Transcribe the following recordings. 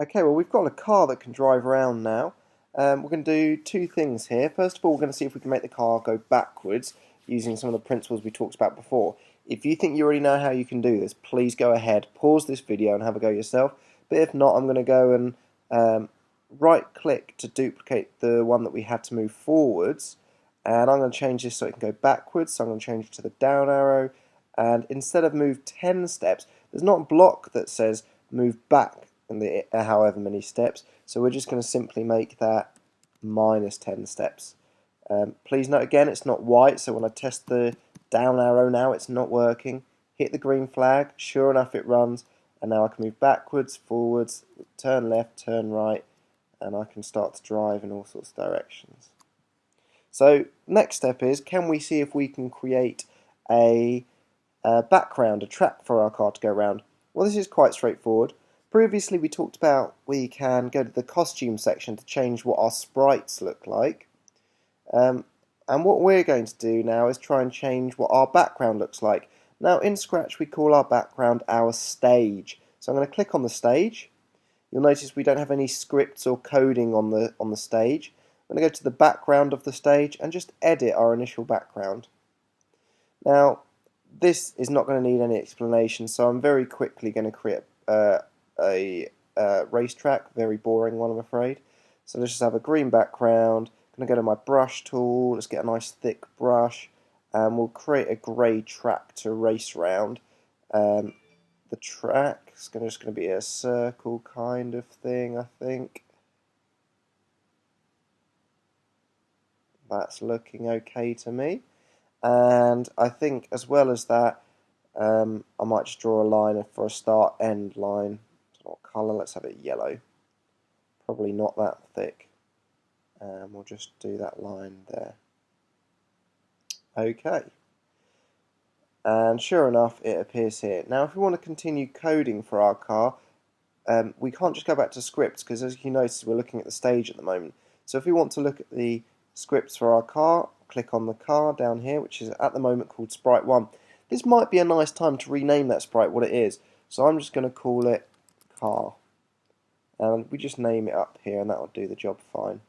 Okay, well we've got a car that can drive around now. We're going to do two things here. First of all, we're going to see if we can make the car go backwards using some of the principles we talked about before. If you think you already know how you can do this, please go ahead, pause this video and have a go yourself. But if not, I'm going to go and right click to duplicate the one that we had to move forwards. And I'm going to change this so it can go backwards. So I'm going to change it to the down arrow. And instead of move 10 steps, there's not a block that says move back in the however many steps, so we're just going to simply make that minus 10 steps. Please note again, it's not white, so when I test the down arrow now, it's not working. Hit the green flag, sure enough it runs, and now I can move backwards, forwards, turn left, turn right, and I can start to drive in all sorts of directions. So next step is, can we see if we can create a background, a track for our car to go around? Well, this is quite straightforward. Previously we talked about we can go to the costume section to change what our sprites look like. And what we're going to do now is try and change what our background looks like. Now in Scratch we call our background our stage. So I'm going to click on the stage. You'll notice we don't have any scripts or coding on the stage. I'm going to go to the background of the stage and just edit our initial background. Now this is not going to need any explanation, so I'm very quickly going to create a racetrack, very boring one I'm afraid. So let's just have a green background. I'm going to go to my brush tool, let's get a nice thick brush, and we'll create a grey track to race around. The track is just going to be a circle kind of thing, I think. That's looking okay to me. And I think as well as that, I might just draw a line for a start-end line. What colour? Let's have it yellow. Probably not that thick. We'll just do that line there. Okay. And sure enough, it appears here. Now, if we want to continue coding for our car, we can't just go back to scripts because, as you notice, we're looking at the stage at the moment. So if we want to look at the scripts for our car, click on the car down here, which is at the moment called Sprite 1. This might be a nice time to rename that sprite what it is. So I'm just going to call it car. And we just name it up here and that will do the job fine.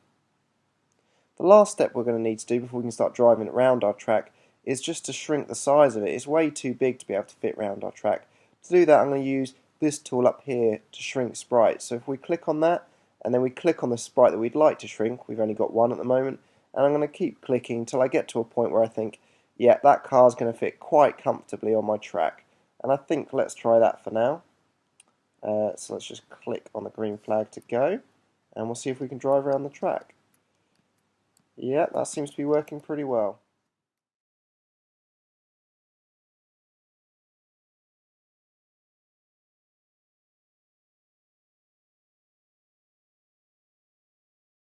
The last step we're going to need to do before we can start driving around our track is just to shrink the size of it. It's way too big to be able to fit around our track. To do that I'm going to use this tool up here to shrink sprites. So if we click on that and then we click on the sprite that we'd like to shrink, we've only got one at the moment, and I'm going to keep clicking until I get to a point where I think, yeah, that car's going to fit quite comfortably on my track. And I think let's try that for now. So let's just click on the green flag to go, and we'll see if we can drive around the track. Yeah, that seems to be working pretty well.